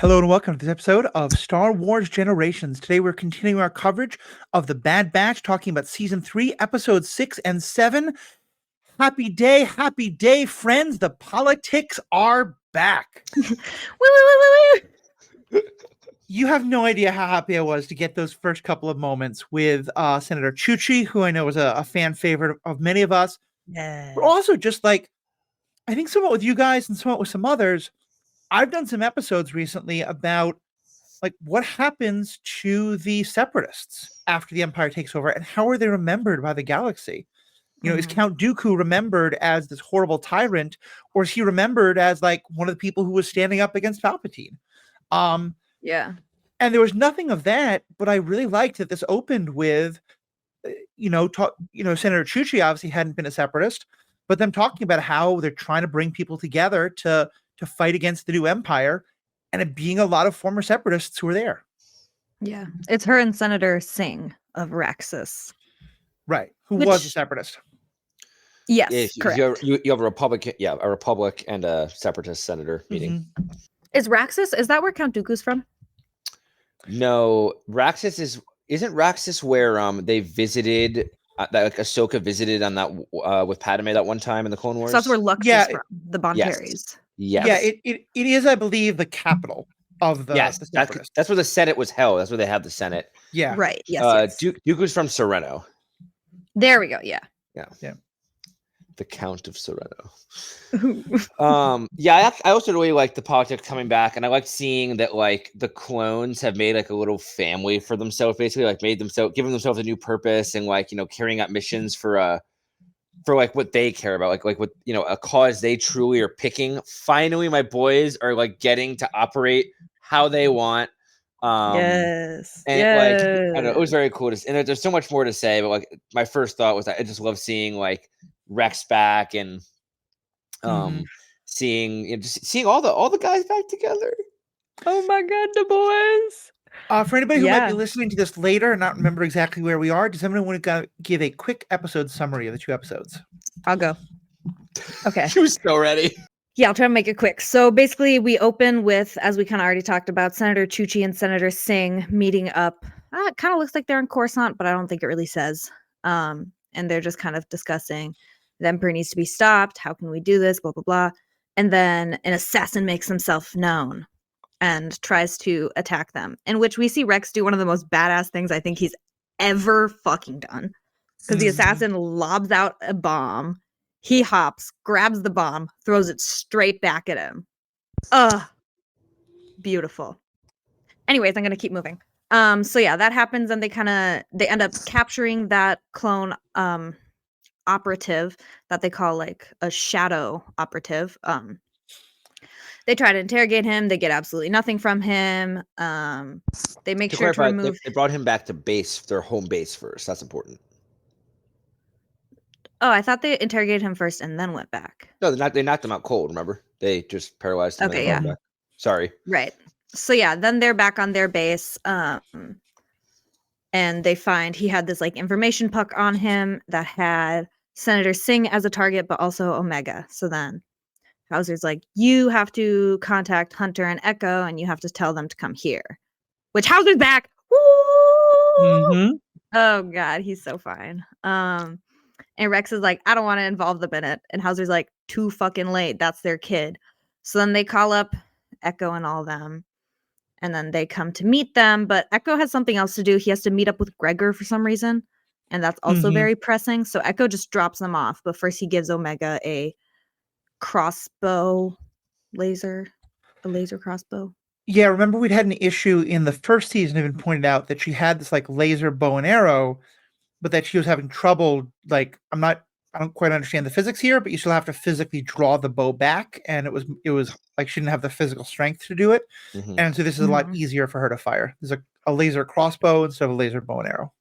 Hello and welcome to this episode of Star Wars Generations. Today we're continuing our coverage of The Bad Batch, talking about Season 3, Episodes 6 and 7. Happy day, friends. The politics are back. You have no idea how happy I was to get those first couple of moments with Senator Chuchi, who I know is a fan favorite of many of us. Yeah. But also just like, I think somewhat with you guys and somewhat with some others, I've done some episodes recently about like what happens to the separatists after the Empire takes over and how are they remembered by the galaxy? You know, is Count Dooku remembered as this horrible tyrant, or is he remembered as like one of the people who was standing up against Palpatine? Yeah. And there was nothing of that, but I really liked that this opened with, Senator Chuchi obviously hadn't been a separatist, but them talking about how they're trying to bring people together to fight against the new empire, and it being a lot of former separatists who were there. Yeah. It's her and Senator Singh of Raxus. Right. Who was a separatist. Yes, correct. You have a Republican, a Republic and a Separatist senator meeting. Mm-hmm. Is where Count Dooku's from? No, Raxus isn't Raxus where they visited that like Ahsoka visited on that with Padme that one time in the Clone Wars. So that's where Lux is from, the Bontaries. Yes. Yeah, it is, I believe, the capital of the that's where the Senate was held. That's where they have the Senate. Yeah. Right. Yes. Dooku's from Sereno. There we go. Yeah. The Count of Sereno. I also really like the politics coming back, and I like seeing that like the clones have made like a little family for themselves, basically like giving themselves a new purpose and like carrying out missions for like what they care about, like what a cause they truly are picking. Finally, my boys are like getting to operate how they want. Yes. And like I don't know, it was very cool and there's so much more to say, but like my first thought was I just love seeing like Rex back and seeing all the guys back together. Oh my god, the boys. For anybody who might be listening to this later and not remember exactly where we are, does anyone want to give a quick episode summary of the two episodes? I'll go. Okay. She was so ready. Yeah, I'll try to make it quick. So basically we open with, as we kind of already talked about, Senator Chuchi and Senator Singh meeting up. It kind of looks like they're in Coruscant, but I don't think it really says. And they're just kind of discussing the Emperor needs to be stopped. How can we do this? Blah, blah, blah. And then an assassin makes himself known and tries to attack them, in which we see Rex do one of the most badass things I think he's ever fucking done. Because the assassin lobs out a bomb. He hops, grabs the bomb, throws it straight back at him. Beautiful. Anyways, I'm going to keep moving. So yeah, that happens and they end up capturing that clone operative that they call like a shadow operative. They try to interrogate him. They get absolutely nothing from him. They make sure to remove. They brought him back to their home base first. That's important. Oh, I thought they interrogated him first and then went back. No, they knocked him out cold. Remember, they just paralyzed him. Okay, yeah. Back. Sorry. Right. So yeah, then they're back on their base. And they find he had this like information puck on him that had Senator Singh as a target, but also Omega. So then Hauser's like, you have to contact Hunter and Echo and you have to tell them to come here. Which Hauser's back. Woo! Mm-hmm. Oh god, he's so fine. And Rex is like, I don't want to involve them in it. And Hauser's like, too fucking late. That's their kid. So then they call up Echo and all them. And then they come to meet them. But Echo has something else to do. He has to meet up with Gregor for some reason. And that's also very pressing. So Echo just drops them off. But first he gives Omega a laser crossbow. Yeah, remember we'd had an issue in the first season, even pointed out that she had this like laser bow and arrow, but that she was having trouble. Like, I don't quite understand the physics here, but you still have to physically draw the bow back. And it was like she didn't have the physical strength to do it. And so this is a lot easier for her to fire. There's a laser crossbow instead of a laser bow and arrow.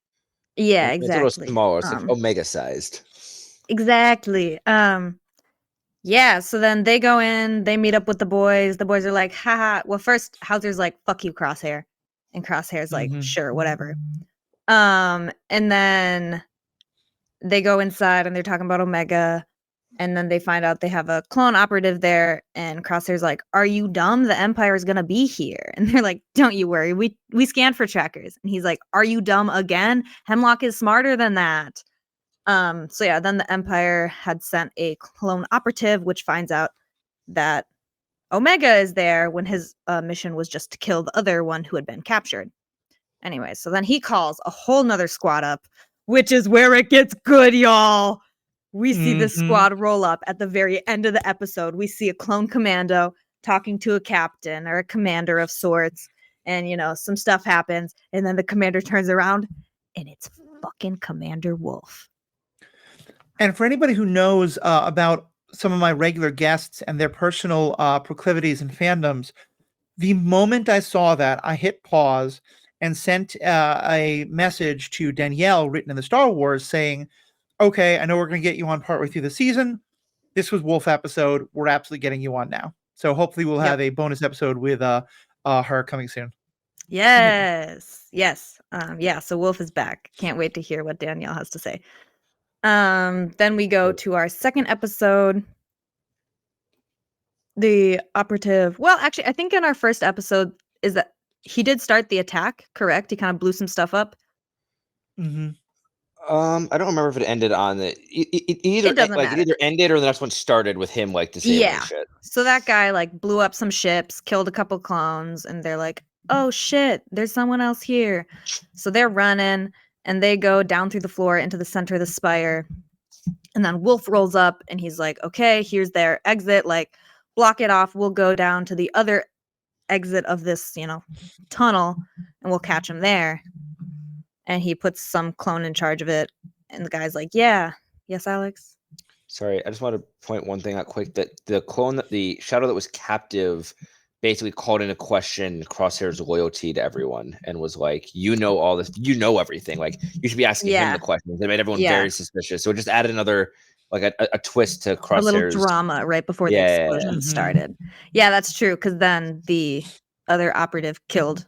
Yeah, exactly. It's a little smaller. It's like Omega sized. Exactly. Yeah, so then they go in, they meet up with the boys. The boys are like, haha. Well, first Hauser's like, fuck you, Crosshair. And Crosshair's like, sure, whatever. And then they go inside and they're talking about Omega. And then they find out they have a clone operative there, and Crosshair's like, "Are you dumb? The Empire is gonna be here." And they're like, "Don't you worry, we scanned for trackers." And he's like, "Are you dumb again? Hemlock is smarter than that." So yeah, then the Empire had sent a clone operative, which finds out that Omega is there when his mission was just to kill the other one who had been captured. Anyway, so then he calls a whole nother squad up, which is where it gets good, y'all. We see this squad roll up at the very end of the episode. We see a clone commando talking to a captain or a commander of sorts. And, some stuff happens. And then the commander turns around and it's fucking Commander Wolf. And for anybody who knows about some of my regular guests and their personal proclivities and fandoms, the moment I saw that, I hit pause and sent a message to Danielle written in the Star Wars saying, okay, I know we're going to get you on partway through the season. This was Wolf episode. We're absolutely getting you on now. So hopefully we'll have a bonus episode with her coming soon. Yes. Yes. So Wolf is back. Can't wait to hear what Danielle has to say. Then we go to our second episode. The operative. Well, actually, I think in our first episode is that he did start the attack, correct? He kind of blew some stuff up. Mm-hmm. I don't remember if it ended on the it either It doesn't like matter. it either ended or the next one started with him like disabling shit. So that guy like blew up some ships, killed a couple clones, and they're like, "Oh shit, there's someone else here." So they're running and they go down through the floor into the center of the spire. And then Wolf rolls up and he's like, "Okay, here's their exit, like block it off. We'll go down to the other exit of this, tunnel and we'll catch him there." And he puts some clone in charge of it. And the guy's like, "Yeah. Yes, Alex?" Sorry, I just want to point one thing out quick, that the shadow that was captive basically called into question Crosshair's loyalty to everyone and was like, all this, everything. Like, you should be asking him the questions. It made everyone very suspicious. So it just added another, like a twist to Crosshair's. A little drama right before the explosion started. Yeah, that's true. Because then the other operative killed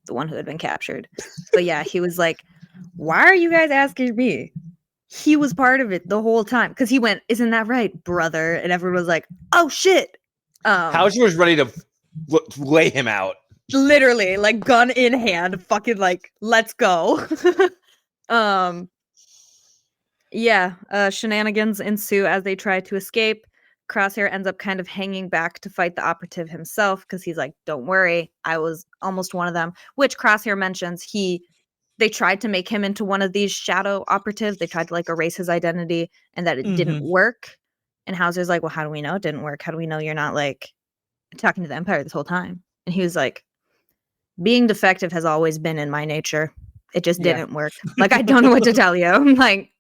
the one who had been captured. So yeah, he was like, "Why are you guys asking me?" He was part of it the whole time because he went, "Isn't that right, brother?" And everyone was like, "Oh shit!" Hauser was ready to lay him out, literally, like gun in hand, fucking like, let's go. Shenanigans ensue as they try to escape. Crosshair ends up kind of hanging back to fight the operative himself because he's like, "Don't worry, I was almost one of them," which Crosshair mentions they tried to make him into one of these shadow operatives. They tried to like erase his identity and that it didn't work. And Hauser's like, "Well, how do we know it didn't work? How do we know you're not like talking to the Empire this whole time?" And he was like, "Being defective has always been in my nature. It just didn't work. Like, I don't know what to tell you." I'm like,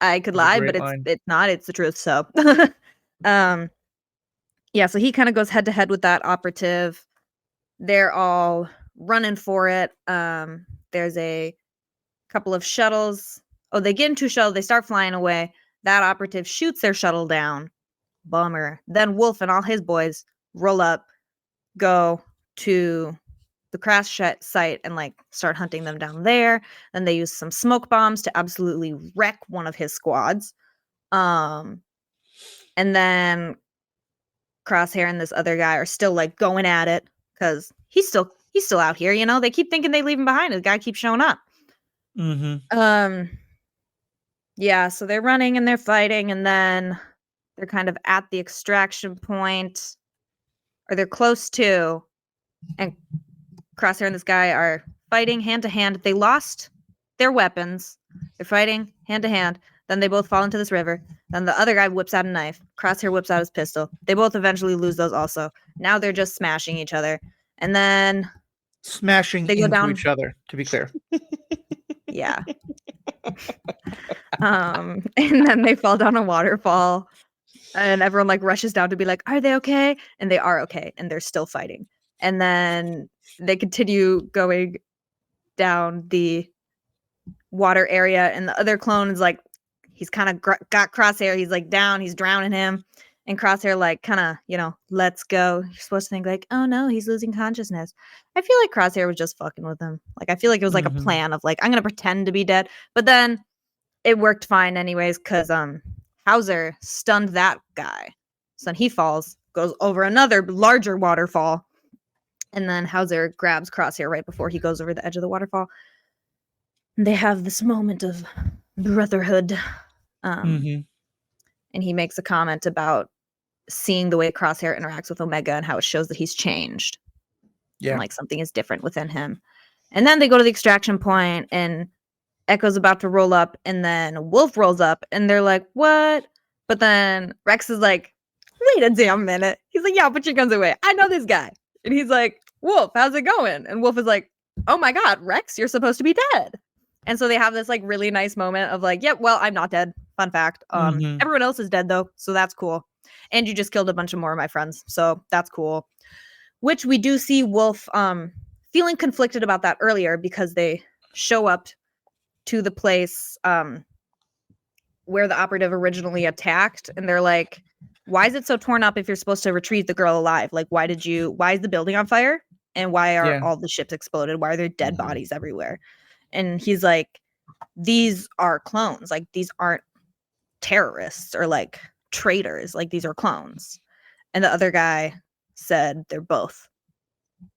I could lie, but it's not. It's the truth. So, so he kind of goes head to head with that operative. They're all running for it. There's a couple of shuttles. Oh, they get into a shuttle. They start flying away. That operative shoots their shuttle down. Bummer. Then Wolf and all his boys roll up, go to the crash site and like start hunting them down there. Then they use some smoke bombs to absolutely wreck one of his squads. And then Crosshair and this other guy are still like going at it because he's still out here. They keep thinking they leave him behind. The guy keeps showing up. So they're running and they're fighting, and then they're kind of at the extraction point, or they're close to, and Crosshair and this guy are fighting hand to hand. They lost their weapons. They're fighting hand to hand. Then they both fall into this river. Then the other guy whips out a knife. Crosshair whips out his pistol. They both eventually lose those also. Now they're just smashing each other. And then smashing they go into down each other, to be clear. Yeah. And then they fall down a waterfall. And everyone like rushes down to be like, "Are they okay?" And they are okay. And they're still fighting. And then they continue going down the water area. And the other clone is like, he's kind of got Crosshair. He's like down. He's drowning him. And Crosshair like kind of, let's go. You're supposed to think like, "Oh no, he's losing consciousness." I feel like Crosshair was just fucking with him. Like, I feel like it was like a plan of like, I'm going to pretend to be dead. But then it worked fine anyways, because Hauser stunned that guy. So then he falls, goes over another larger waterfall, and then Hauser grabs Crosshair right before he goes over the edge of the waterfall. And they have this moment of brotherhood. Mhm. And he makes a comment about seeing the way Crosshair interacts with Omega and how it shows that he's changed. Yeah. And like something is different within him. And then they go to the extraction point and Echo's about to roll up and then Wolf rolls up and they're like, what? But then Rex is like, wait a damn minute. He's like, yeah, put your guns away. I know this guy. And he's like, Wolf, how's it going? And Wolf is like, oh my God, Rex, you're supposed to be dead. And so they have this like really nice moment of like, yep, well, I'm not dead. Fun fact. Mhm. Everyone else is dead though. So that's cool. And you just killed a bunch of more of my friends. So that's cool. Which we do see Wolf feeling conflicted about that earlier because they show up to the place where the operative originally attacked. And they're like, why is it so torn up if you're supposed to retrieve the girl alive? Like, why is the building on fire? And why are all the ships exploded? Why are there dead bodies everywhere? And he's like, these are clones. Like, these aren't terrorists or like traitors. Like, these are clones. And the other guy said they're both.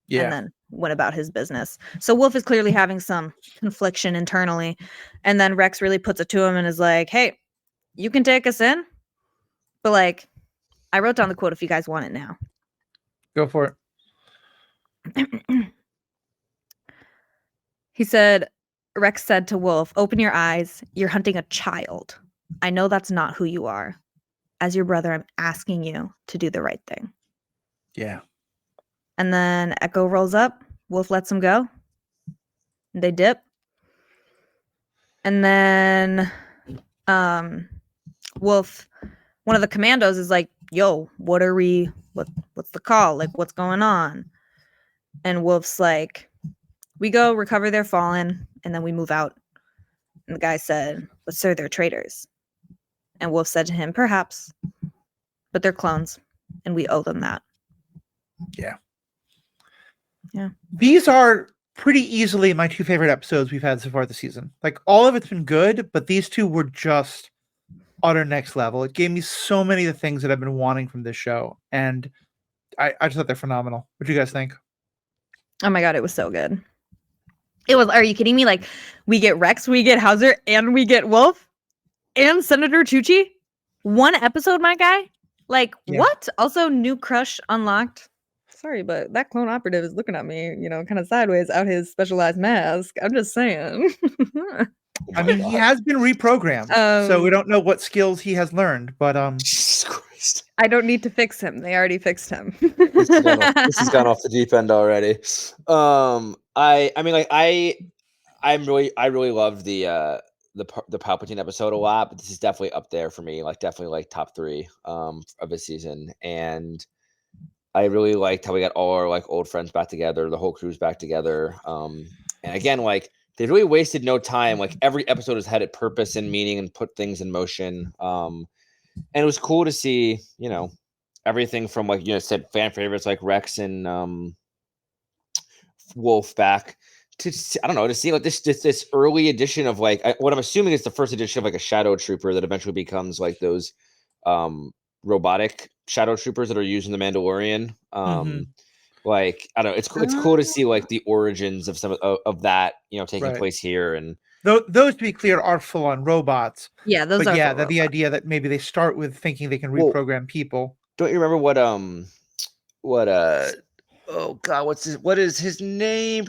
Yeah. And then went about his business. So Wolf is clearly having some confliction internally. And then Rex really puts it to him and is like, hey, you can take us in. But like, I wrote down the quote if you guys want it now. Go for it. He said, Rex said to Wolf, open your eyes. You're hunting a child. I know that's not who you are. As your brother, I'm asking you to do the right thing. Yeah. And then Echo rolls up. Wolf lets him go. They dip. And then Wolf, one of the commandos is like, yo, what's the call? Like, what's going on? And Wolf's like, we go recover their fallen, and then we move out. And the guy said, but sir, they're traitors. And Wolf said to him, perhaps, but they're clones, and we owe them that. Yeah. Yeah. These are pretty easily my two favorite episodes we've had so far this season. Like, all of it's been good, but these two were just utter next level. It gave me so many of the things that I've been wanting from this show, and I just thought they're phenomenal. What do you guys think? Oh my God, it was so good. It was, are you kidding me? Like, we get Rex, we get Hauser, and we get Wolf, and Senator Chuchi. One episode, my guy? Like, what? Also, new crush unlocked. Sorry, but that clone operative is looking at me, kind of sideways out his specialized mask. I'm just saying. I mean, he has been reprogrammed, so we don't know what skills he has learned, but Jesus Christ. I don't need to fix him. They already fixed him. This has gone off the deep end already. I really loved the Palpatine episode a lot, but this is definitely up there for me. Like, definitely like top 3 of this season. And I really liked how we got all our like old friends back together, the whole crew's back together. And again, like, they really wasted no time. Like, every episode has had its purpose and meaning and put things in motion. And it was cool to see, everything from like, said fan favorites like Rex and Wolf back to, I don't know, to see like this early edition of like what I'm assuming is the first edition of like a Shadow Trooper that eventually becomes like those robotic Shadow Troopers that are used in The Mandalorian. Like, I don't know, it's cool to see like the origins of some of that, taking place here. And those, to be clear, are full-on robots. Yeah, those are. Yeah, the idea that maybe they start with thinking they can reprogram people. Don't you remember what oh God, what is his name?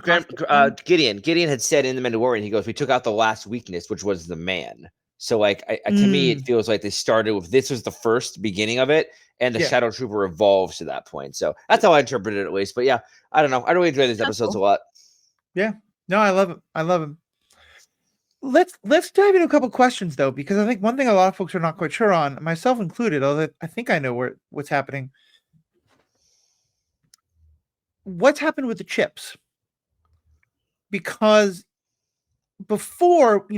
Gideon. Gideon had said in The Mandalorian, he goes, we took out the last weakness, which was the man. So like, to me, it feels like they started with, this was the first beginning of it, and the Shadow Trooper evolves to that point. So that's how I interpreted it, at least. But yeah, I don't know. I really enjoy these episodes a lot. Yeah, no, I love him. Let's dive into a couple questions though, because I think one thing a lot of folks are not quite sure on, myself included, although I think I know what's happening. What's happened with the chips? Because before,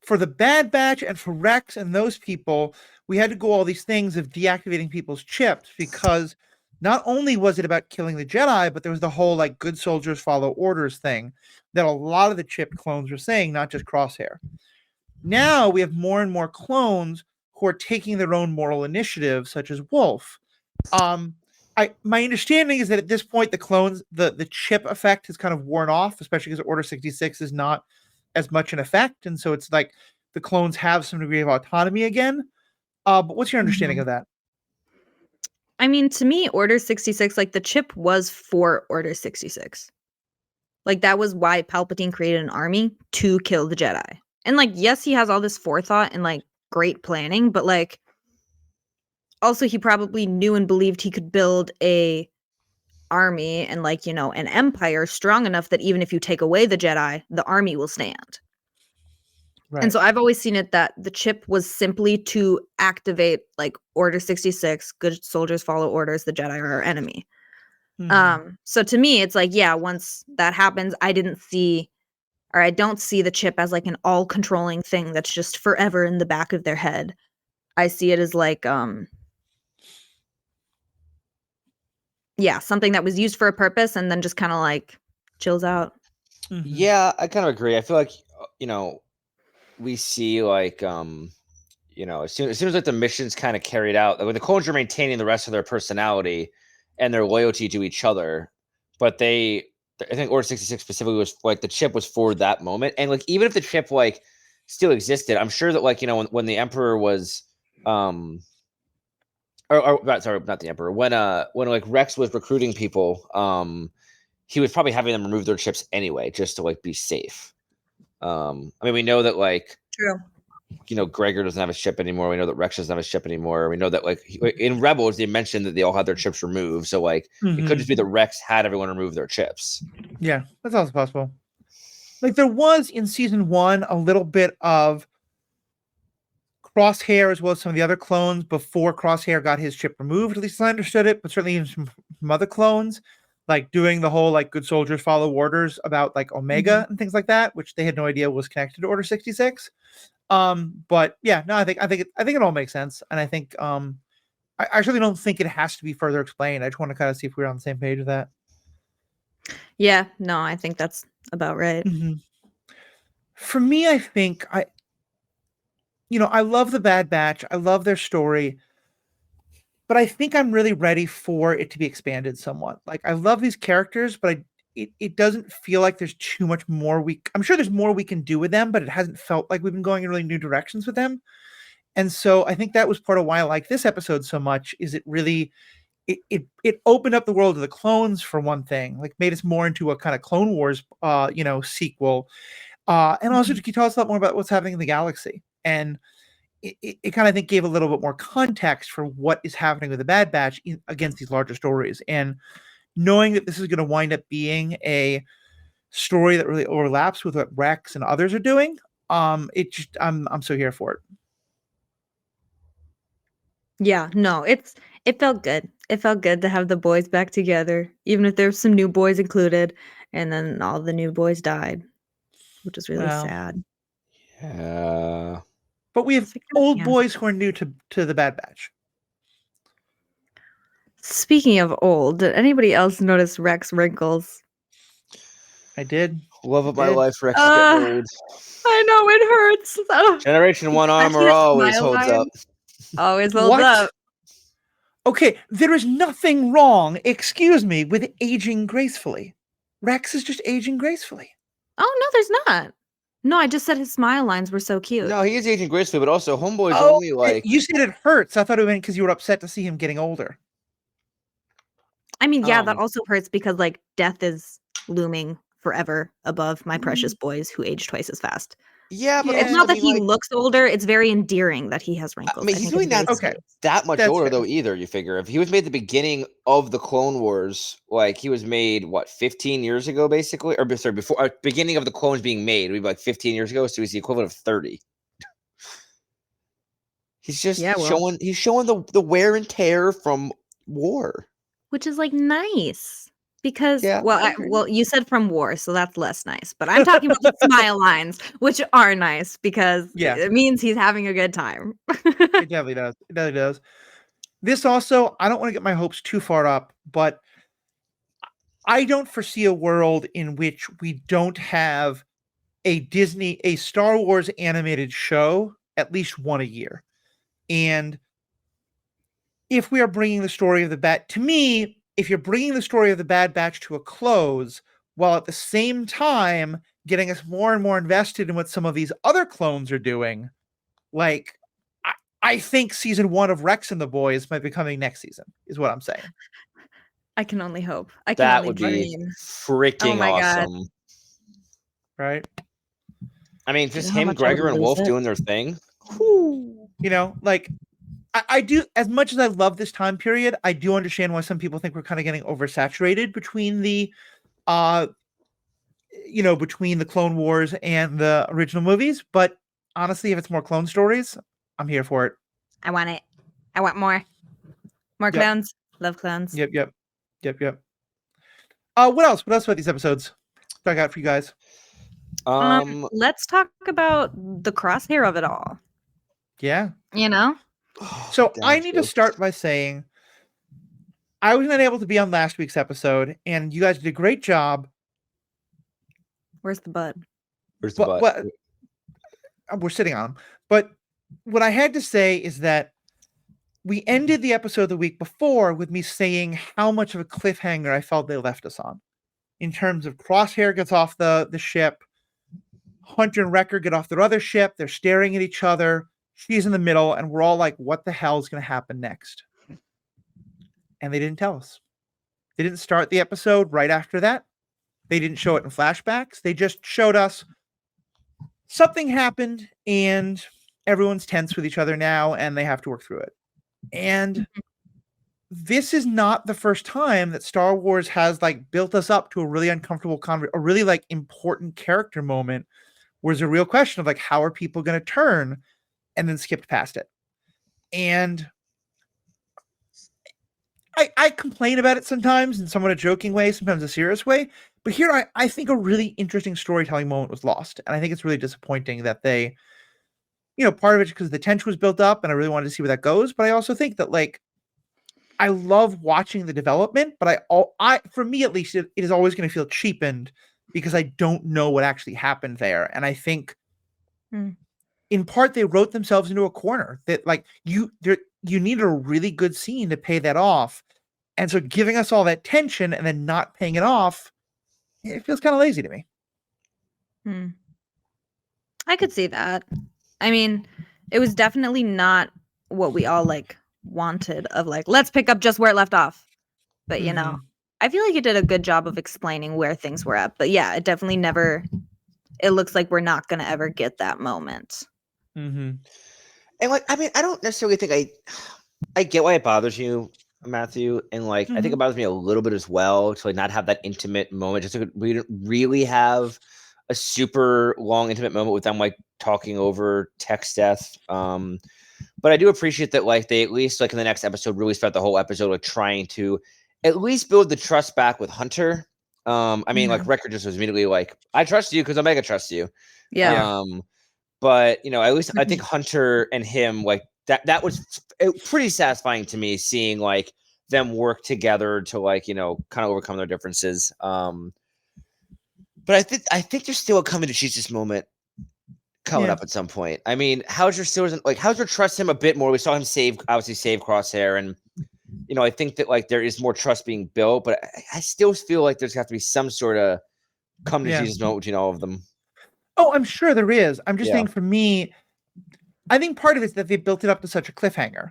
for the Bad Batch and for Rex and those people, we had to go all these things of deactivating people's chips, because not only was it about killing the Jedi, but there was the whole like good soldiers follow orders thing that a lot of the chip clones were saying, not just Crosshair. Now we have more and more clones who are taking their own moral initiative, such as Wolf. My understanding is that at this point the clones, the chip effect has kind of worn off, especially because Order 66 is not as much in effect, and so it's like the clones have some degree of autonomy again. But what's your understanding of that? I mean, to me, Order 66, like the chip was for Order 66. Like that was why Palpatine created an army to kill the Jedi. And like, yes, he has all this forethought and like great planning, but like also he probably knew and believed he could build a army and like, an empire strong enough that even if you take away the Jedi, the army will stand. Right. And so I've always seen it that the chip was simply to activate like Order 66, good soldiers follow orders, the Jedi are our enemy. So to me, it's like, yeah, once that happens, I don't see the chip as like an all controlling thing that's just forever in the back of their head. I see it as like, something that was used for a purpose and then just kind of like chills out. Yeah, I kind of agree. I feel like, we see like, as soon as like the mission's kind of carried out, like when the clones are maintaining the rest of their personality and their loyalty to each other, but I think Order 66 specifically was like the chip was for that moment, and like even if the chip like still existed, I'm sure that like when the Emperor was, sorry, not the Emperor, when like Rex was recruiting people, he was probably having them remove their chips anyway, just to like be safe. I mean, we know that like. True. Gregor doesn't have a chip anymore. We know that Rex doesn't have a chip anymore. We know that like in Rebels, they mentioned that they all had their chips removed. So like it could just be that Rex had everyone remove their chips. Yeah, that's also possible. Like there was in season 1 a little bit of Crosshair as well as some of the other clones before Crosshair got his chip removed, at least as I understood it, but certainly even some other clones, like doing the whole like good soldiers follow orders about like Omega and things like that, which they had no idea was connected to Order 66. But yeah, no, I think it all makes sense, and I think I actually don't think it has to be further explained. I just want to kind of see if we're on the same page with that. Yeah, no, I think that's about right. For me, I think I love the Bad Batch. I love their story, but I think I'm really ready for it to be expanded somewhat. Like I love these characters, but it doesn't feel like there's too much more I'm sure there's more we can do with them, but it hasn't felt like we've been going in really new directions with them. And so I think that was part of why I like this episode so much, is it really it opened up the world of the clones for one thing, like made us more into a kind of Clone Wars sequel. And also to tell us a lot more about what's happening in the galaxy. And it kind of, I think, gave a little bit more context for what is happening with the Bad Batch against these larger stories. And knowing that this is going to wind up being a story that really overlaps with what Rex and others are doing, I'm so here for it. Yeah, no, it felt good. It felt good to have the boys back together, even if there's some new boys included, and then all the new boys died, which is really sad. Yeah. But we have old boys who are new to the Bad Batch. Speaking of old, did anybody else notice Rex wrinkles? I did. Love of my life, Rex is getting old. I know, it hurts. Generation 1 armor always holds up. Always holds up. Okay, there is nothing wrong, excuse me, with aging gracefully. Rex is just aging gracefully. Oh, no, there's not. No, I just said his smile lines were so cute. No, he is aging gracefully, but also Homeboy's only like... You said it hurts. I thought it meant because you were upset to see him getting older. I mean, yeah, that also hurts because, like, death is looming forever above my precious boys who age twice as fast. Yeah, but it's not that he looks older. It's very endearing that he has wrinkles. I mean, he's really not that much older, though, either, you figure. If he was made at the beginning of the Clone Wars, like, he was made, 15 years ago, basically? Or, sorry, before, beginning of the clones being made, would be, 15 years ago, so he's the equivalent of 30. He's just showing the wear and tear from war. Which is, nice. Because, you said from war, so that's less nice. But I'm talking about the smile lines, which are nice because it means he's having a good time. It definitely does. It definitely does. This also, I don't want to get my hopes too far up, but I don't foresee a world in which we don't have a Star Wars animated show at least one a year. And if we are bringing the story of the Bad, to me, if you're bringing the story of the Bad Batch to a close, while at the same time getting us more and more invested in what some of these other clones are doing, like, I think season 1 of Rex and the Boys might be coming next season, is what I'm saying. I can only hope. I can That only would be dream. freaking my God. awesome. Right? I mean, Do you just know how him, much I would Gregor, and lose Wolf it? doing their thing. You know, like, I do, as much as I love this time period, I do understand why some people think we're kind of getting oversaturated between the between the Clone Wars and the original movies. But honestly, if it's more clone stories, I'm here for it. I want it. I want more. More Yep. clowns. Love clowns. Yep. What else? What else about these episodes? What I got for you guys? Let's talk about the crosshair of it all. Yeah. You know? So God, I need to jokes. start by saying I was not able to be on last week's episode, and you guys did a great job. Where's the bud? Where's the butt? What we're sitting on. But what I had to say is that we ended the episode the week before with me saying how much of a cliffhanger I felt they left us on. In terms of Crosshair gets off the ship, Hunter and Wrecker get off their other ship, they're staring at each other, she's in the middle, and we're all like, what the hell is going to happen next? And they didn't tell us. They didn't start the episode right after that. They didn't show it in flashbacks. They just showed us something happened and everyone's tense with each other now and they have to work through it. And this is not the first time that Star Wars has like built us up to a really uncomfortable a really like important character moment where there's a real question of like, how are people going to turn, and then skipped past it. And I complain about it sometimes in somewhat a joking way, sometimes a serious way. But here I think a really interesting storytelling moment was lost. And I think it's really disappointing that they, part of it because the tension was built up and I really wanted to see where that goes. But I also think that like, I love watching the development, but for me at least, it is always going to feel cheapened because I don't know what actually happened there. And I think in part they wrote themselves into a corner that like you needed a really good scene to pay that off. And so giving us all that tension and then not paying it off, it feels kind of lazy to me. I could see that. I mean, it was definitely not what we all like wanted of like, let's pick up just where it left off. But you know, I feel like it did a good job of explaining where things were at. But yeah, it definitely it looks like we're not going to ever get that moment. And like, I mean, I don't necessarily think I get why it bothers you, Matthew, and like I think it bothers me a little bit as well to like not have that intimate moment. Just like we didn't really have a super long intimate moment with them like talking over text death. But I do appreciate that like they at least like in the next episode really spent the whole episode like trying to at least build the trust back with Hunter. I mean, like Wrecker just was immediately like, I trust you because Omega trusts you. Yeah. But at least I think Hunter and him like that was pretty satisfying to me, seeing like them work together to like kind of overcome their differences. But I think there's still a coming to Jesus moment coming up at some point. I mean, how's your trust him a bit more? We saw him obviously save Crosshair, and I think that like there is more trust being built, but I still feel like there's got to be some sort of come to Jesus moment between all of them. Oh, I'm sure there is. I'm just saying for me, I think part of it is that they built it up to such a cliffhanger.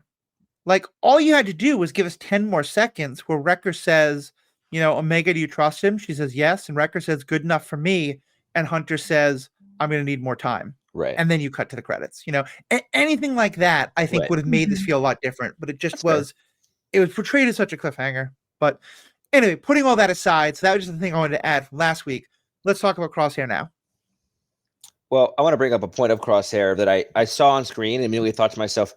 Like all you had to do was give us 10 more seconds where Wrecker says, Omega, do you trust him? She says, yes. And Wrecker says, good enough for me. And Hunter says, I'm going to need more time. Right. And then you cut to the credits, anything like that, I think would have made this feel a lot different, but it just it was portrayed as such a cliffhanger. But anyway, putting all that aside, so that was just the thing I wanted to add from last week. Let's talk about Crosshair now. Well, I want to bring up a point of Crosshair that I saw on screen and immediately thought to myself,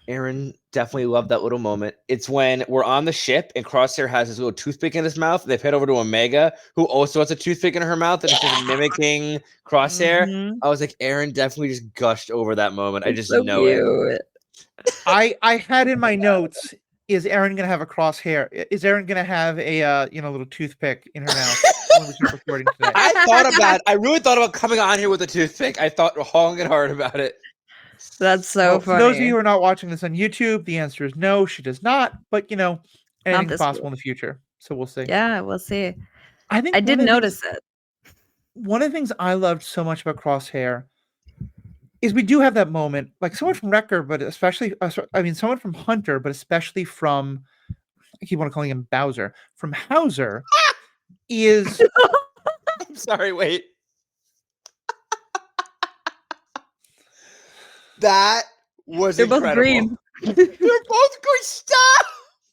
Erin definitely loved that little moment. It's when we're on the ship and Crosshair has his little toothpick in his mouth. They've head over to Omega, who also has a toothpick in her mouth and it's just mimicking Crosshair. I was like, Erin definitely just gushed over that moment. I just know it. I had in my notes, is Erin going to have a crosshair? Is Erin going to have a little toothpick in her mouth? when we start recording today. I really thought about coming on here with a toothpick. I thought long and hard about it. That's so Well, for those of funny. you who are not watching this on YouTube, the answer is no, she does not. But anything's this possible week. in the future. So we'll see. Yeah, we'll see. I think I did notice it. One of the things I loved so much about Crosshair is we do have that moment, like someone from Wrecker, but especially, someone from Hunter, but especially from, I keep on calling him Bowser, from Hauser is. I'm sorry, wait. That was They're incredible. both green. They're both green. Stop!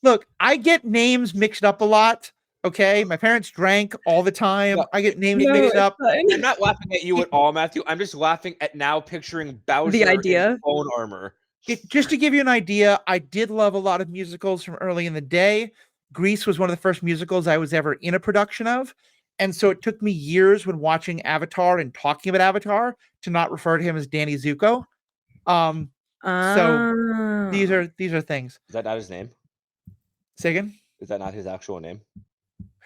Look, I get names mixed up a lot. Okay, my parents drank all the time. No, I get names mixed up. I'm not laughing at you at all, Matthew. I'm just laughing at now picturing Bowser idea. in bone armor. Just to give you an idea, I did love a lot of musicals from early in the day. Grease was one of the first musicals I was ever in a production of. And so it took me years when watching Avatar and talking about Avatar to not refer to him as Danny Zuko. So these are things. Is that not his name? Say again? Is that not his actual name?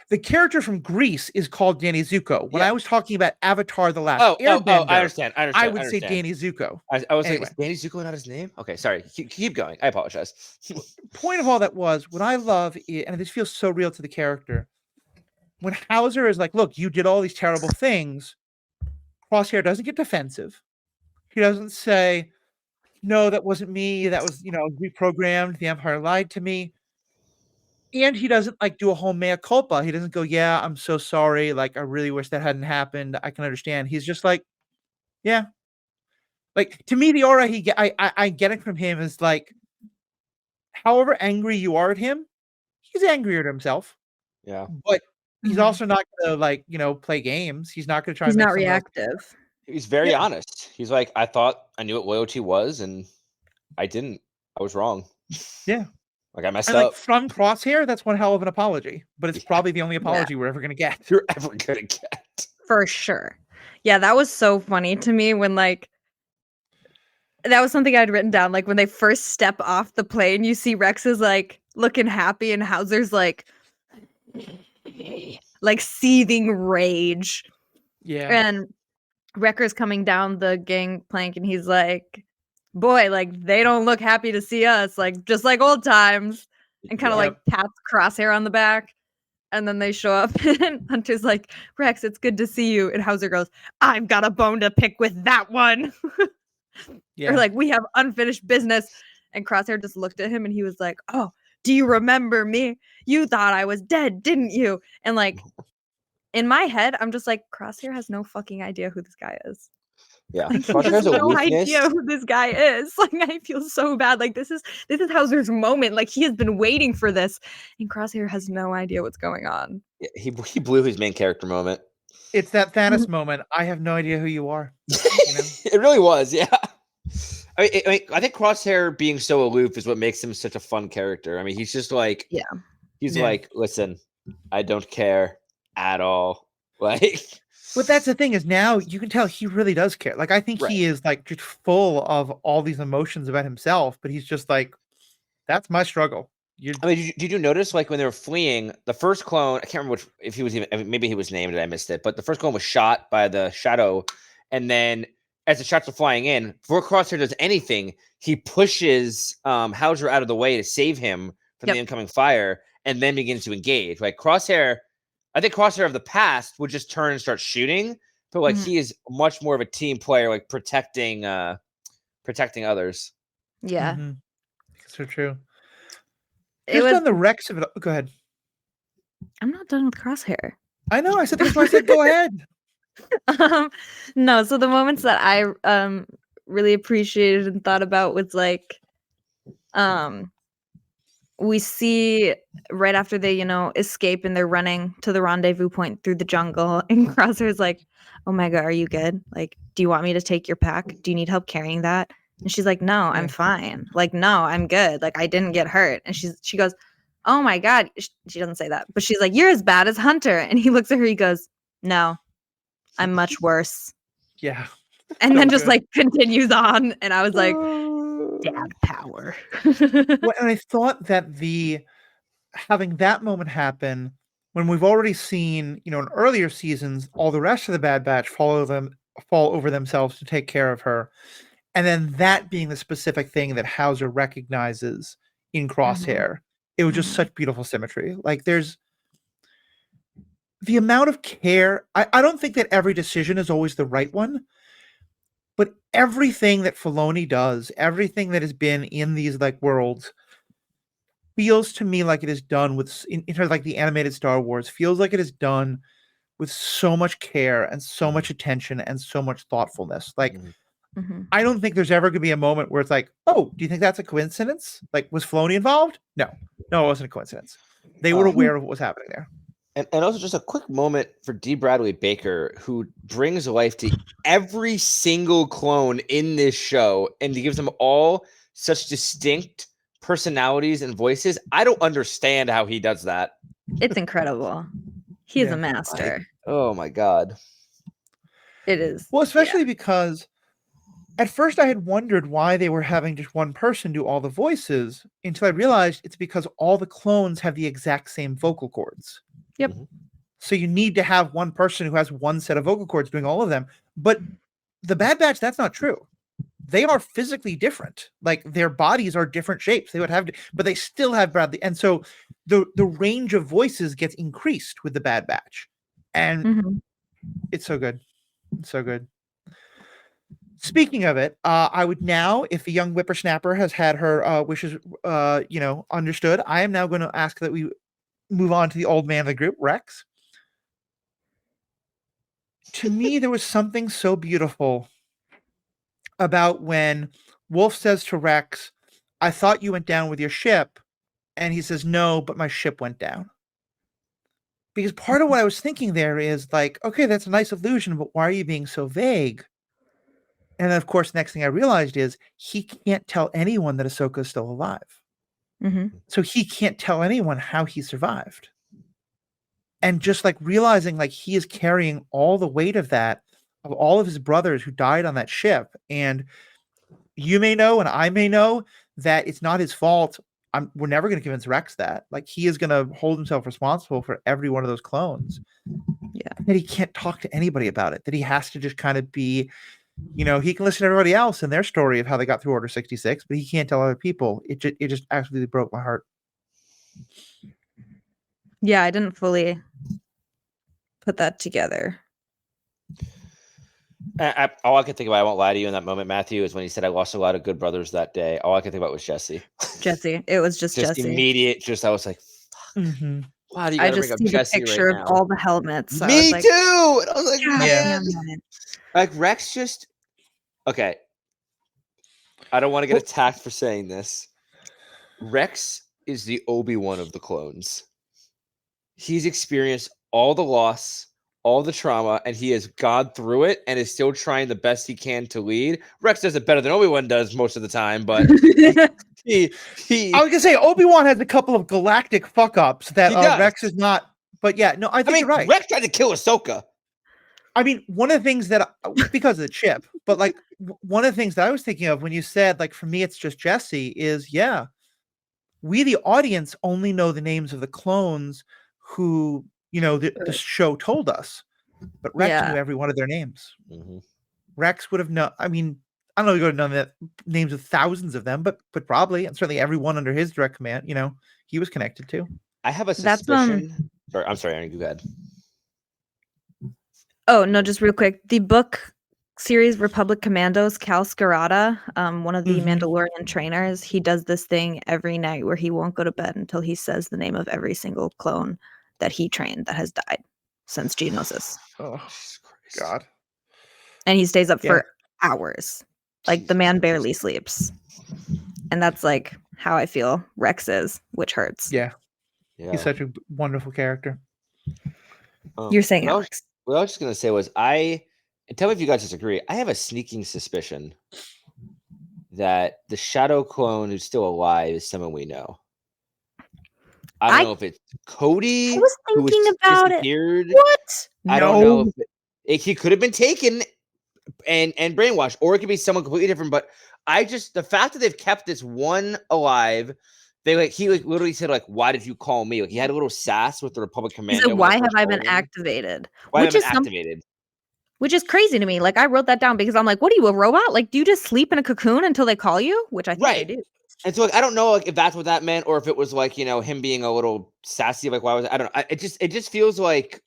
The character from Grease is called Danny Zuko. When I was talking about Avatar: The Last Airbender, I understand. I would say Danny Zuko. I was Anyway. like, is Danny Zuko not his name? Okay, sorry. Keep going. I apologize. Point of all that was, what I love, and this feels so real to the character, when Hauser is like, look, you did all these terrible things, Crosshair doesn't get defensive. He doesn't say, no, that wasn't me. That was, reprogrammed. The Empire lied to me. And he doesn't do a whole mea culpa. He doesn't go, yeah, I'm so sorry. Like, I really wish that hadn't happened. I can understand. He's just like, yeah. Like, to me, the aura I get it from him is like, however angry you are at him, he's angry at himself. Yeah. But he's also not gonna play games. He's not gonna try. He's to make not reactive. He's very honest. He's like, I thought I knew what loyalty was, and I didn't. I was wrong. Yeah. Like I messed And up. from Crosshair, that's one hell of an apology. But it's probably the only apology we're ever gonna get. You're ever gonna get. For sure. Yeah, that was so funny to me when that was something I'd written down. Like when they first step off the plane, you see Rex is looking happy and Hauser's like seething rage. Yeah. And Wrecker's coming down the gangplank and he's like, boy, they don't look happy to see us, just like old times. And kind of pats Crosshair on the back. And then they show up and Hunter's like, Rex, it's good to see you. And Hauser goes, I've got a bone to pick with that one. Yeah. Or we have unfinished business. And Crosshair just looked at him and he was like, oh, do you remember me? You thought I was dead, didn't you? And in my head, I'm just like, Crosshair has no fucking idea who this guy is. Yeah, he has no idea who this guy is. I feel so bad. This is Hauser's moment. He has been waiting for this, and Crosshair has no idea what's going on. Yeah, he blew his main character moment. It's that Thanos moment. I have no idea who you are. It really was. Yeah. I think Crosshair being so aloof is what makes him such a fun character. I mean, he's just he's listen, I don't care at all. But that's the thing is now you can tell he really does care. I think he is just full of all these emotions about himself, but he's just that's my struggle. Did you notice when they were fleeing, the first clone, I can't remember if he was maybe he was named and I missed it, but the first clone was shot by the shadow. And then as the shots are flying in, before Crosshair does anything, he pushes Hauser out of the way to save him from the incoming fire and then begins to engage. Crosshair, I think Crosshair of the past would just turn and start shooting, but he is much more of a team player, protecting others. Yeah, so true. It was on the Rex of it. Go ahead. I'm not done with Crosshair. I know. I said that's why I said go ahead. No. So the moments that I really appreciated and thought about was we see right after they, escape and they're running to the rendezvous point through the jungle. And Crosshair's like, oh my God, are you good? Do you want me to take your pack? Do you need help carrying that? And she's like, no, I'm fine. No, I'm good. I didn't get hurt. And she goes, oh my God. She doesn't say that, but she's like, you're as bad as Hunter. And he looks at her, he goes, no, I'm much worse. Yeah. And then just continues on. And I was like, dad power. And I thought that having that moment happen when we've already seen, in earlier seasons, all the rest of the Bad Batch fall over themselves to take care of her. And then that being the specific thing that Hauser recognizes in Crosshair. It was just such beautiful symmetry. Like there's the amount of care. I don't think that every decision is always the right one, but everything that Filoni does, everything that has been in these like worlds feels to me like it is done with in terms of like the animated Star Wars, feels like it is done with so much care and so much attention and so much thoughtfulness. Like I don't think there's ever going to be a moment where it's like, oh, do you think that's a coincidence? Like, was Filoni involved? No, it wasn't a coincidence. They were aware of what was happening there. And also just a quick moment for D. Bradley Baker, who brings life to every single clone in this show, and he gives them all such distinct personalities and voices. I don't understand how he does that. It's incredible. He's a master. Oh my God. It is. Well, especially because at first I had wondered why they were having just one person do all the voices until I realized it's because all the clones have the exact same vocal cords. Yep. So you need to have one person who has one set of vocal cords doing all of them. But the Bad Batch, that's not true. They are physically different. Like their bodies are different shapes. They would have, but they still have Bradley. And so the range of voices gets increased with the Bad Batch. And it's so good. It's so good. Speaking of it, I would now, if a young whippersnapper has had her wishes, understood, I am now going to ask that we move on to the old man of the group, Rex. To me, there was something so beautiful about when Wolf says to Rex, I thought you went down with your ship. And he says, no, but my ship went down. Because part of what I was thinking there is like, okay, that's a nice illusion, but why are you being so vague? And then, of course, the next thing I realized is he can't tell anyone that Ahsoka is still alive. So he can't tell anyone how he survived. And just like realizing like he is carrying all the weight of that, of all of his brothers who died on that ship. And you may know, and I may know that it's not his fault. We're never going to convince Rex that. Like he is going to hold himself responsible for every one of those clones. Yeah. That he can't talk to anybody about it. That he has to just kind of be, he can listen to everybody else and their story of how they got through Order 66, but he can't tell other people. It just absolutely broke my heart. Yeah, I didn't fully put that together. All I could think about, I won't lie to you in that moment, Matthew, is when he said I lost a lot of good brothers that day. All I could think about was Jesse. Jesse. It was just Jesse. Immediate. I was like, wow, do you I gotta just bring up see the Jesse picture right of now? all the helmets. Me too. And I was like, man. Like Rex just okay. I don't want to get attacked for saying this. Rex is the Obi-Wan of the clones. He's experienced all the loss, all the trauma, and he has gone through it and is still trying the best he can to lead. Rex does it better than Obi-Wan does most of the time, but he I was gonna say Obi-Wan has a couple of galactic fuck ups that Rex is not. But yeah, no, I think you're right. Rex tried to kill Ahsoka. I mean, one of the things that because of the chip, but like one of the things that I was thinking of when you said like for me it's just Jesse is we the audience only know the names of the clones who the show told us, but Rex knew every one of their names. Rex would have known. I mean, I don't know if he would have known the names of thousands of them, but probably, and certainly everyone under his direct command, he was connected to. I have a suspicion. I'm sorry, Erin, go ahead. Oh, no, just real quick. The book series Republic Commandos, Cal Scarata, one of the Mandalorian trainers, he does this thing every night where he won't go to bed until he says the name of every single clone that he trained that has died since Geonosis. Oh, God. And he stays up for hours. Like the man barely sleeps. And that's like how I feel Rex is, which hurts. Yeah. He's such a wonderful character. You're saying Alex. What I was just going to say was and tell me if you guys disagree, I have a sneaking suspicion that the shadow clone who's still alive is someone we know. I don't know if it's Cody. I was thinking about it. What? I don't know if he could have been taken and brainwashed, or it could be someone completely different. But the fact that they've kept this one alive, he literally said like, "Why did you call me?" Like he had a little sass with the Republic He Commando. said, when "Why they have first I called been him. activated?" Why Which have I is been activated? Which is crazy to me. Like I wrote that down because I'm like, what are you, a robot? Like, do you just sleep in a cocoon until they call you? Which I think they Right. do. And so like I don't know like if that's what that meant or if it was like him being a little sassy. Like why was I don't know. It just feels like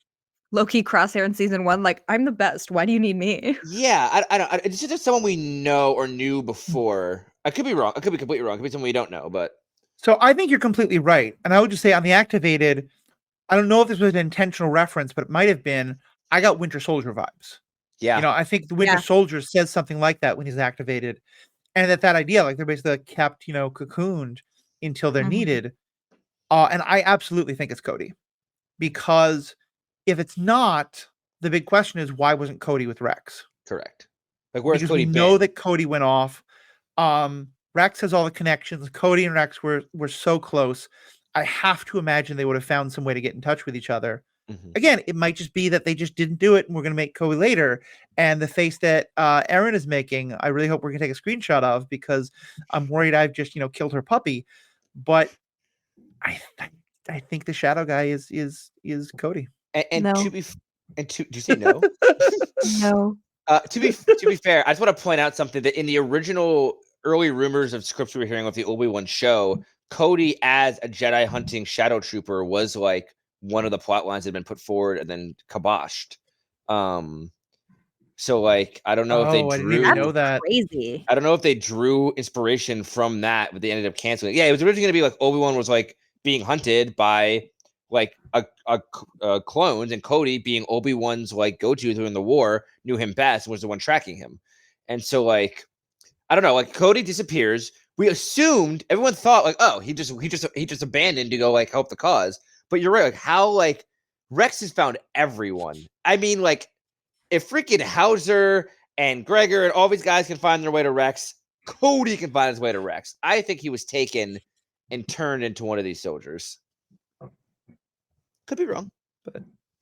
Low-key Crosshair in season 1, like, I'm the best. Why do you need me? yeah. I don't. It's just someone we know or knew before. I could be wrong. I could be completely wrong. It could be someone we don't know. But So I think you're completely right. And I would just say on the activated, I don't know if this was an intentional reference, but it might have been. I got Winter Soldier vibes. yeah, I think the Winter Yeah. Soldier says something like that when he's activated. And that idea, like they're basically kept, cocooned until they're Mhm. needed. And I absolutely think it's Cody. Because if it's not, the big question is why wasn't Cody with Rex? correct. Like where's Because Cody we know been? that Cody went off. Rex has all the connections. Cody and Rex were so close. I have to imagine they would have found some way to get in touch with each other. Mhm. Again, it might just be that they just didn't do it, and we're going to make Cody later. And the face that Erin is making, I really hope we're going to take a screenshot of because I'm worried I've just killed her puppy. But I think the shadow guy is Cody. And No. to be do you say no? No. To be fair, I just want to point out something that in the original early rumors of scripts we were hearing with the Obi-Wan show, Cody as a Jedi hunting shadow trooper was like one of the plot lines that had been put forward and then kiboshed. So like I don't know if they Oh, I didn't drew even know that. Crazy. I don't know if they drew inspiration from that, but they ended up canceling it. Yeah, it was originally gonna be like Obi-Wan was like being hunted by like a clones, and Cody being Obi-Wan's like go-to during the war, knew him best, was the one tracking him. And so like I don't know, like Cody disappears. We assumed everyone thought like, oh, he just abandoned to go like help the cause. But you're right, like how like Rex has found everyone. I mean, like if freaking Hauser and Gregor and all these guys can find their way to Rex, Cody can find his way to Rex. I think he was taken and turned into one of these soldiers. Could be wrong.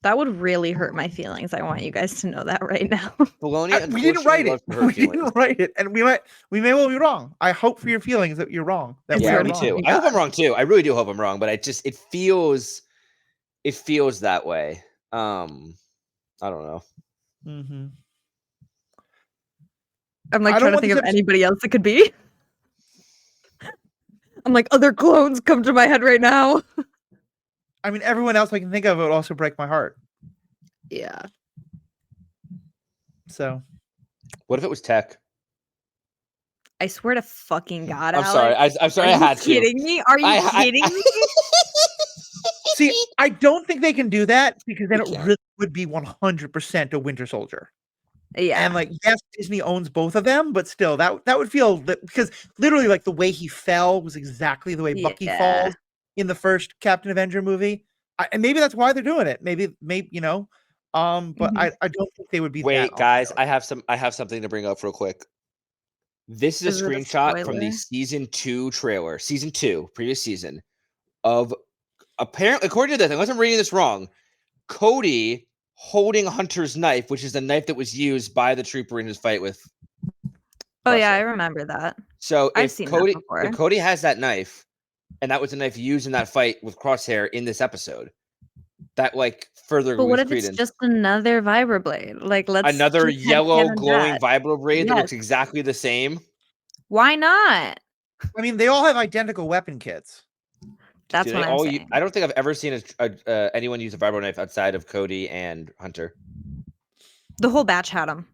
That would really hurt my feelings. I want you guys to know that right now. Bologna, We didn't write it. unfortunately, loves to hurt We didn't feelings. write it, and we may well be wrong. I hope for your feelings that you're wrong. That It's Yeah, we're me hurting wrong. too. me. I hope I'm wrong too. I really do hope I'm wrong, but it feels that way. I don't know. Mm-hmm. I'm like I don't trying to want think this of anybody else it could be. I'm like, other clones come to my head right now. I mean, everyone else I can think of would also break my heart. Yeah. So What if it was Tech? I swear to fucking God, I'm Alex. sorry. I'm sorry. I had Are you kidding me? Are you kidding me? see, I don't think they can do that because then They it can't. really would be 100% a Winter Soldier. Yeah. And like, yes, Disney owns both of them, but still, that would feel because literally, like the way he fell was exactly the way Bucky Yeah. falls in the first Captain Avenger movie. And maybe that's why they're doing it. Maybe but Mhm. I don't think they would be that. Wait, on guys, the nose. I have something to bring up real quick. This is Is a it a screenshot from the spoiler? season 2 trailer, season 2, previous season, of apparently, according to this, unless I'm reading this wrong, Cody holding Hunter's knife, which is the knife that was used by the trooper in his fight with. Oh yeah, I Crusher. remember that. So I've if seen that Cody, before. if Cody has that knife, and that was the knife used in that fight with Crosshair in this episode, that like further But what gives if it's credence. just another vibroblade? Like, let's Another keep yellow headcanon glowing that. vibroblade that Yes. looks exactly the same. Why not? I mean, they all have identical weapon kits. That's Do what they I'm all saying. I don't think I've ever seen anyone use a vibro knife outside of Cody and Hunter. The whole batch had them.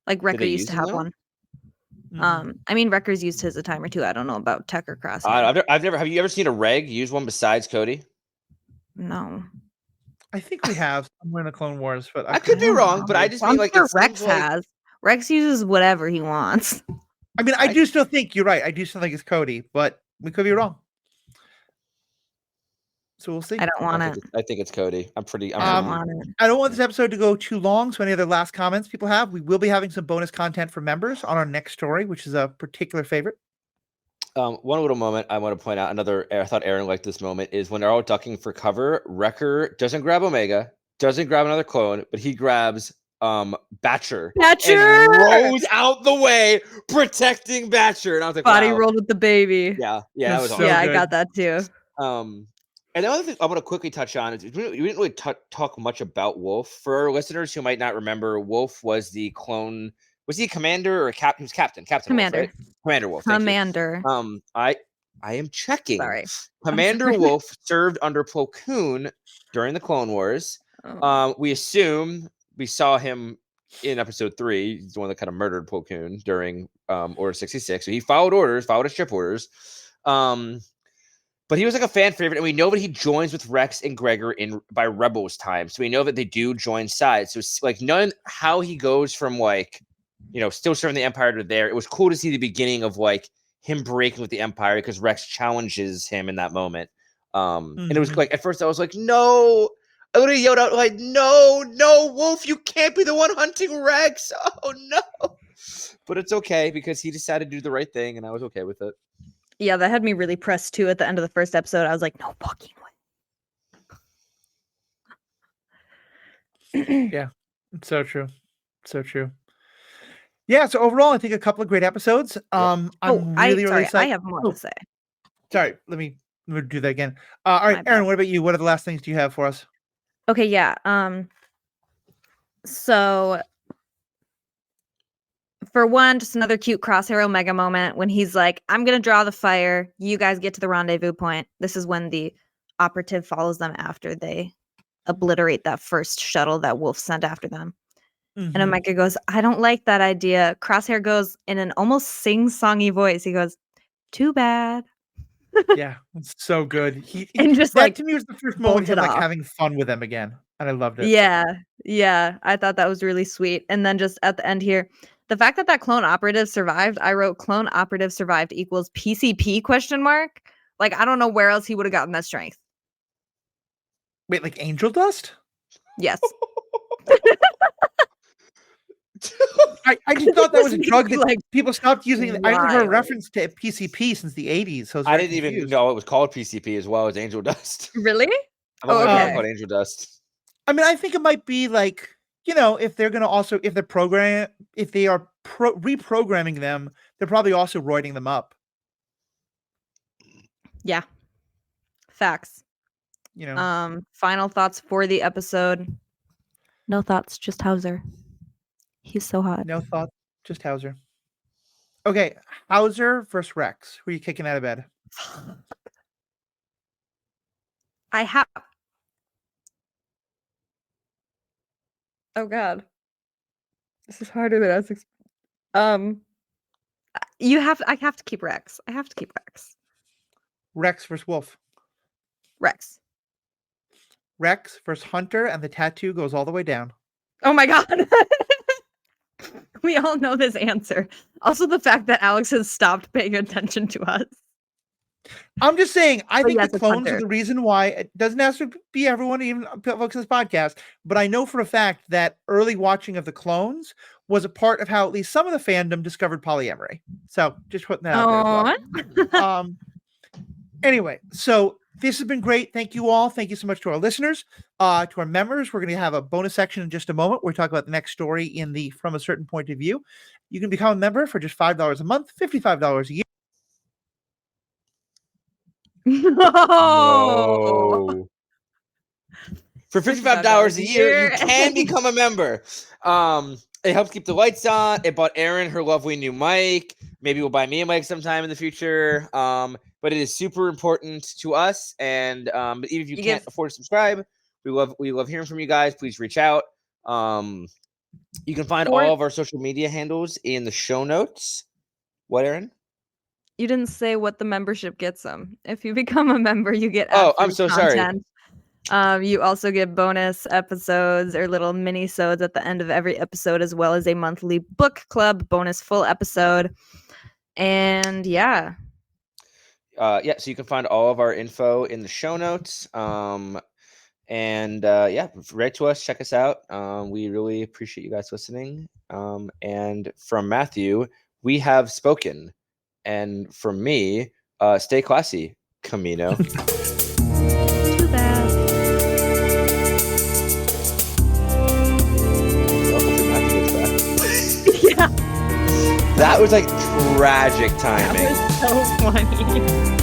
Like Did Wrecker they used use to them, have though? one. Mhm. I mean, Wrecker's used his a time or two. I don't know about Tech or Crosshair. I've never. Have you ever seen a reg use one besides Cody? No. I think we have somewhere in the Clone Wars, but I could be don't wrong, know. but I just I'm mean like sure it Rex seems like has. Rex uses whatever he wants. I mean, I I- do still think you're right. I do still think it's Cody, but we could be wrong. So we'll see. I don't want it. I think it's Cody. I'm pretty. I don't want it. I don't want this episode to go too long. So any other last comments people have? We will be having some bonus content for members on our next story, which is a particular favorite. One little moment I want to point out. I thought Aaron liked this moment is when they're all ducking for cover. Wrecker doesn't grab Omega, doesn't grab another clone, but he grabs Batcher Batcher! and rose out the way, protecting Batcher. And I was like, Body wow. rolled with the baby. Yeah, that was So awesome. Yeah, I good. got that too. And the other thing I want to quickly touch on is we didn't really talk much about Wolf. For our listeners who might not remember, Wolf was the clone. Was he a commander or a captain? He was captain. Captain Commander. Wolf, right? Commander Wolf. Thank Commander. you. I am checking. Sorry. Commander sorry. Wolf served under Plo Koon during the Clone Wars. We assume we saw him in episode 3. He's the one that kind of murdered Plo Koon during Order 66. So he followed his ship orders. But he was like a fan favorite, and we know that he joins with Rex and Gregor by Rebels time. So we know that they do join sides. So it's like how he goes from like, still serving the Empire to there. It was cool to see the beginning of like him breaking with the Empire because Rex challenges him in that moment. And it was like, at first I was like, no. I literally yelled out like, no, Wolf, you can't be the one hunting Rex. Oh no. But it's okay because he decided to do the right thing, and I was okay with it. Yeah, that had me really pressed too at the end of the first episode. I was like, no fucking way. Yeah, it's so true. So true. Yeah, so overall, I think a couple of great episodes. I'm really excited. I have more to say. Sorry, let me do that again. All right, Erin, what about you? What are the last things do you have for us? Okay, yeah. So for one, just another cute Crosshair Omega moment when he's like, I'm going to draw the fire. You guys get to the rendezvous point. This is when the operative follows them after they obliterate that first shuttle that Wolf sent after them. And Omega goes, I don't like that idea. Crosshair goes in an almost sing-songy voice. He goes, too bad. Yeah, it's so good. And just that like to me was the first moment of bolted like off. having fun with them again. And I loved it. Yeah. I thought that was really sweet. And then just at the end here, the fact that clone operative survived, I wrote clone operative survived equals PCP ? Like, I don't know where else he would have gotten that strength. Wait, like angel dust? Yes. I just thought that was a drug that like people stopped using. I haven't heard a wild. reference to PCP since the 80s. So I didn't even know it was called PCP as well as angel dust. Really? I've only heard okay. it called angel dust. I mean, I think it might be like, if they're going to also, if they are reprogramming them, they're probably also roiding them up. Yeah. Facts. Final thoughts for the episode. No thoughts, just Hauser. He's so hot. No thoughts, just Hauser. Okay, Hauser versus Rex. Who are you kicking out of bed? Oh God, this is harder than I was expecting. I have to keep Rex. Rex versus Wolf. Rex versus Hunter, and the tattoo goes all the way down. Oh my God. We all know this answer. Also, the fact that Alex has stopped paying attention to us. I'm just saying, I think yes, the it's clones Hunter. are the reason why. It doesn't have to be everyone, even folks in this podcast, but I know for a fact that early watching of the clones was a part of how at least some of the fandom discovered polyamory. So just putting that out there as well. Anyway, so this has been great. Thank you all. Thank you so much to our listeners, to our members. We're going to have a bonus section in just a moment. We're talking about the next story in the From a Certain Point of View. You can become a member for just $5 a month, $55 a year. No. For $55 a year, you can become a member. It helps keep the lights on. It bought Erin her lovely new mic. Maybe we'll buy me a mic sometime in the future. But it is super important to us. And even if you can't afford to subscribe, we love hearing from you guys. Please reach out. You can find all of our social media handles in the show notes. What, Erin? You didn't say what the membership gets them. If you become a member, you get I'm so content. Sorry. You also get bonus episodes or little mini-sodes at the end of every episode, as well as a monthly book club bonus full episode. And so you can find all of our info in the show notes. Write to us, check us out. We really appreciate you guys listening. And from Matthew, we have spoken. And from me, stay classy, Camino. Too bad. Welcome. That was like tragic timing. That was so funny.